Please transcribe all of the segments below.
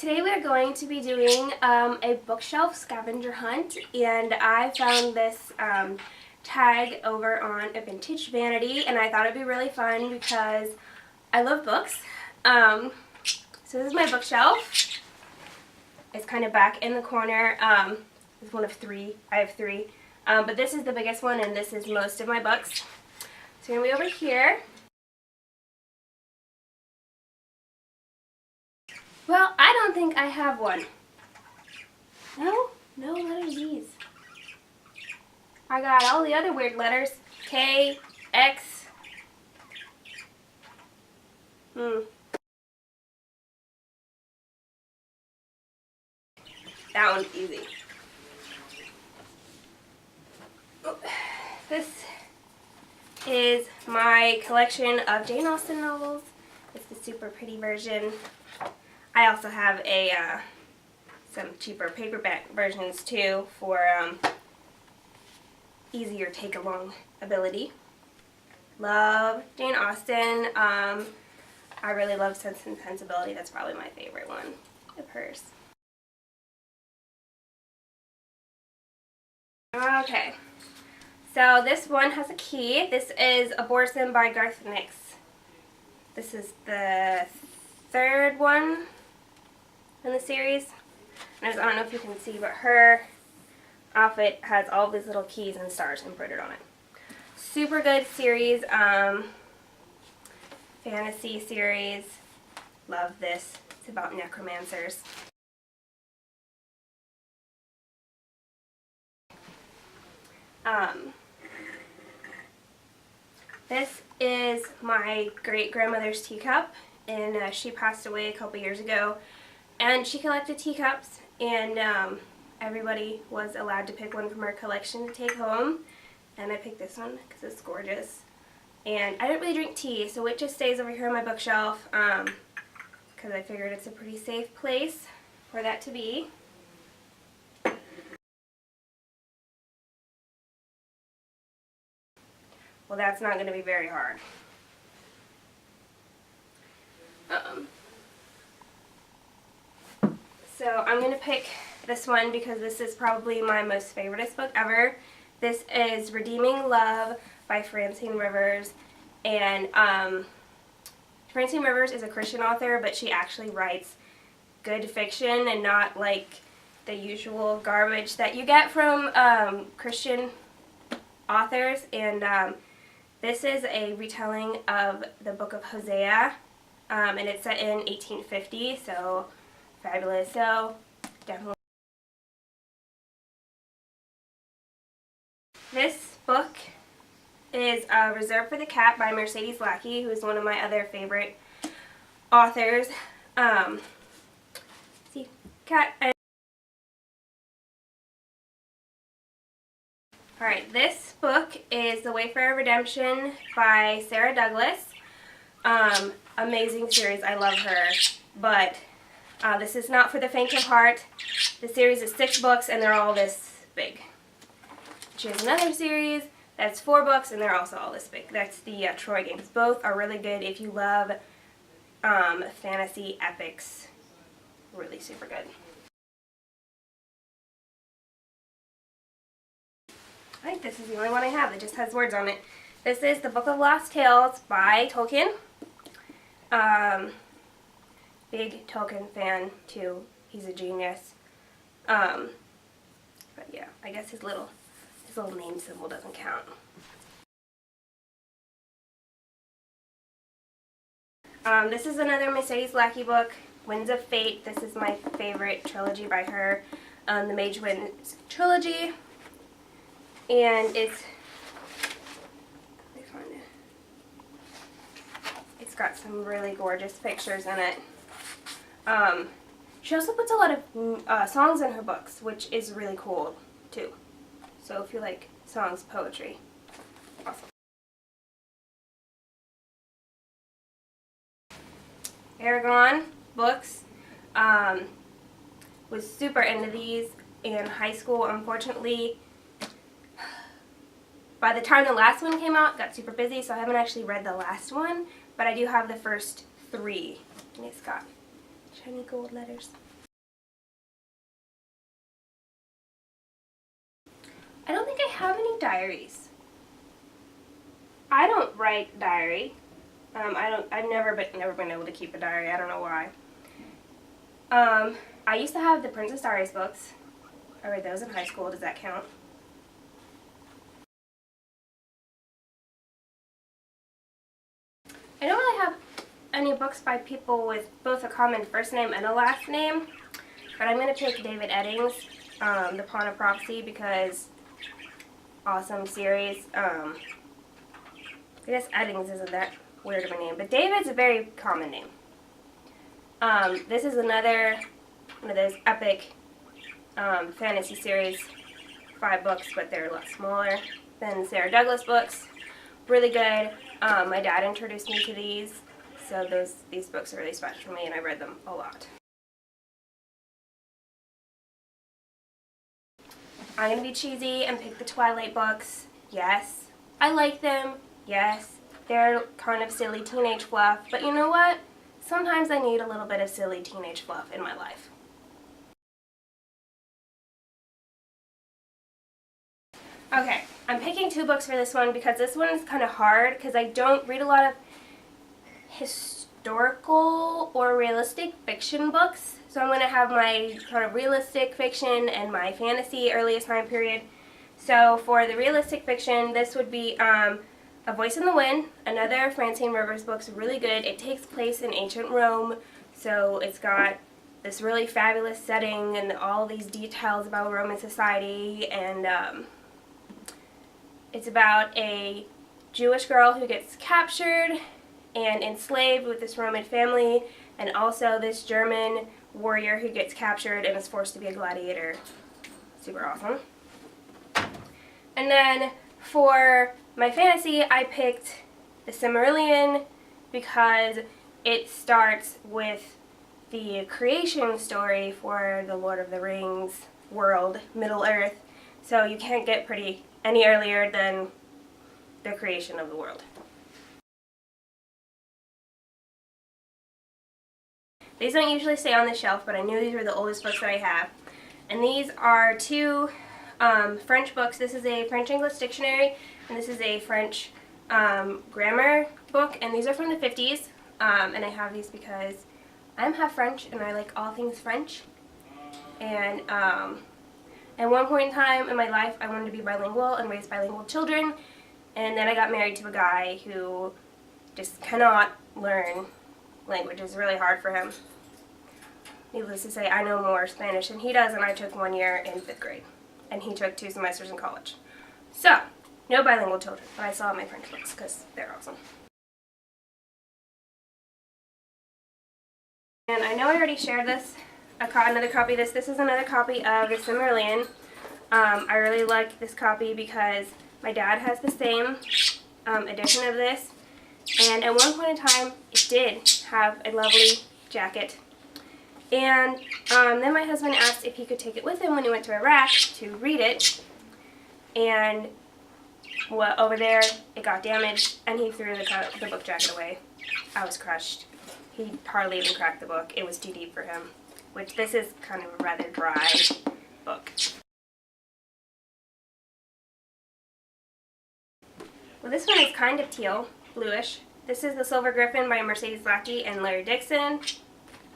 Today we are going to be doing a bookshelf scavenger hunt, and I found this tag over on a vintage vanity, and I thought it'd be really fun because I love books. So this is my bookshelf. It's kind of back in the corner. It's one of three. I have three. But this is the biggest one, and this is most of my books. So we're going to be over here. Well, I don't think I have one. No? No letters E's. I got all the other weird letters. K, X. That one's easy. Oh, this is my collection of Jane Austen novels. It's the super pretty version. I also have some cheaper paperback versions too for easier take-along ability. Love Jane Austen. I really love Sense and Sensibility. That's probably my favorite one of hers. Okay, so this one has a key. This is Abortion by Garth Nix. This is the third one in the series. And I don't know if you can see, but her outfit has all these little keys and stars embroidered on it. Super good series, fantasy series. Love this. It's about necromancers. This is my great-grandmother's teacup, and she passed away a couple years ago. And she collected teacups, and everybody was allowed to pick one from her collection to take home. And I picked this one because it's gorgeous. And I don't really drink tea, so it just stays over here on my bookshelf because I figured it's a pretty safe place for that to be. Well, that's not going to be very hard. So I'm going to pick this one because this is probably my most favoriteest book ever. This is Redeeming Love by Francine Rivers. And Francine Rivers is a Christian author, but she actually writes good fiction and not like the usual garbage that you get from Christian authors. And this is a retelling of the book of Hosea, and it's set in 1850, so fabulous. So definitely. This book is Reserved for the Cat by Mercedes Lackey, who is one of my other favorite authors. See, cat. Alright, this book is The Wayfarer Redemption by Sarah Douglas. Amazing series. I love her. But this is not for the faint of heart. The series is 6 books and they're all this big. She has another series that's 4 books and they're also all this big. That's the Troy games. Both are really good if you love fantasy epics. Really super good. I think this is the only one I have that just has words on it. This is The Book of Lost Tales by Tolkien. Big Tolkien fan too. He's a genius. But yeah, I guess his little name symbol doesn't count. This is another Mercedes Lackey book, Winds of Fate. This is my favorite trilogy by her, the Mage Winds trilogy. And it's got some really gorgeous pictures in it. She also puts a lot of songs in her books, which is really cool too. So if you like songs, poetry, awesome. Aragon books. Was super into these in high school. Unfortunately, by the time the last one came out, got super busy, so I haven't actually read the last one, but I do have the first 3. And it's got shiny gold letters. I don't think I have any diaries. I don't write diary. I've never been able to keep a diary. I don't know why. I used to have the Princess Diaries books. I read those in high school. Does that count? I don't really have any books by people with both a common first name and a last name, but I'm going to pick David Eddings, The Pawn of Prophecy, because awesome series. I guess Eddings isn't that weird of a name, but David's a very common name. This is another one of those epic fantasy series, 5 books, but they're a lot smaller than Sarah Douglas books. Really good. My dad introduced me to these, so these books are really special for me, and I read them a lot. I'm going to be cheesy and pick the Twilight books. Yes. I like them. Yes. They're kind of silly teenage fluff, but you know what? Sometimes I need a little bit of silly teenage fluff in my life. Okay, I'm picking 2 books for this one because this one is kind of hard because I don't read a lot of historical or realistic fiction books. So I'm going to have my kind of realistic fiction and my fantasy earliest time period. So for the realistic fiction, this would be A Voice in the Wind, another Francine Rivers book's really good. It takes place in ancient Rome, so it's got this really fabulous setting and all these details about Roman society, and it's about a Jewish girl who gets captured and enslaved with this Roman family, and also this German warrior who gets captured and is forced to be a gladiator. Super awesome. And then for my fantasy, I picked The Silmarillion because it starts with the creation story for the Lord of the Rings world, Middle-earth, so you can't get any earlier than the creation of the world. These don't usually stay on the shelf, but I knew these were the oldest books that I have. And these are 2 French books. This is a French-English dictionary, and this is a French grammar book, and these are from the 50s. And I have these because I'm half French, and I like all things French. And at one point in time in my life, I wanted to be bilingual and raise bilingual children, and then I got married to a guy who just cannot learn language. It's really hard for him. Needless to say, I know more Spanish than he does, and I took 1 year in 5th grade, and he took 2 semesters in college. So, no bilingual children, but I still have my French books because they're awesome. And I know I already shared this, another copy of this. This is another copy of The Silmarillion. I really like this copy because my dad has the same edition of this, and at one point in time it did have a lovely jacket. And then my husband asked if he could take it with him when he went to Iraq to read it, and well, over there it got damaged and he threw the book jacket away. I was crushed. He hardly even cracked the book. It was too deep for him, which this is kind of a rather dry book. Well, this one is kind of teal, bluish. This is The Silver Griffin by Mercedes Lackey and Larry Dixon.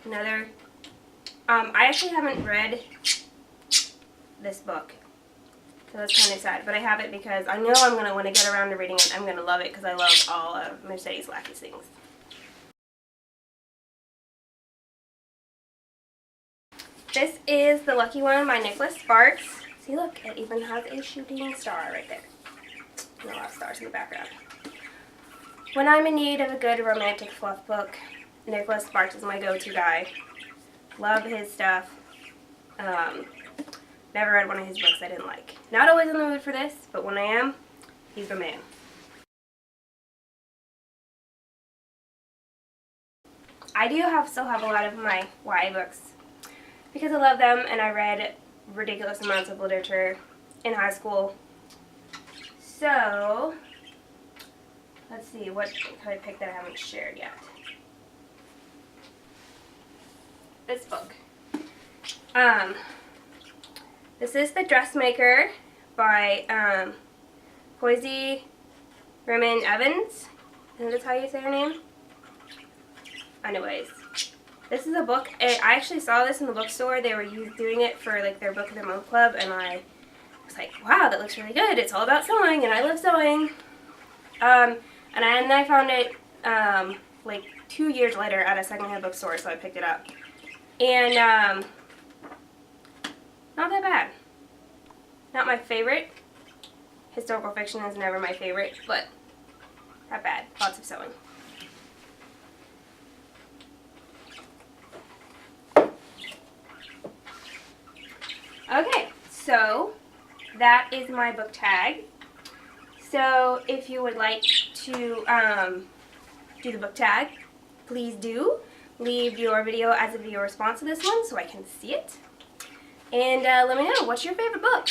Another, I actually haven't read this book, so that's kind of sad, but I have it because I know I'm going to, when I get around to reading it, I'm going to love it because I love all of Mercedes Lackey's things. This is The Lucky One by Nicholas Sparks. See, look, it even has a shooting star right there. And a lot of stars in the background. When I'm in need of a good romantic fluff book, Nicholas Sparks is my go-to guy. Love his stuff. Never read one of his books I didn't like. Not always in the mood for this, but when I am, he's the man. I do still have a lot of my YA books because I love them, and I read ridiculous amounts of literature in high school. So, let's see, what can I pick that I haven't shared yet? This book. This is The Dressmaker by Poisey Rimmon Evans. I think that's how you say her name. Anyways, this is a book. I actually saw this in the bookstore. They were doing it for like their book of the month club, and I was like, wow, that looks really good. It's all about sewing, and I love sewing. And then I found it like 2 years later at a secondhand bookstore, so I picked it up. And not that bad. Not my favorite. Historical fiction is never my favorite, but not bad. Lots of sewing. Okay, so that is my book tag. So if you would like to do the book tag, please do. Leave your video as a video response to this one so I can see it. And let me know, what's your favorite book?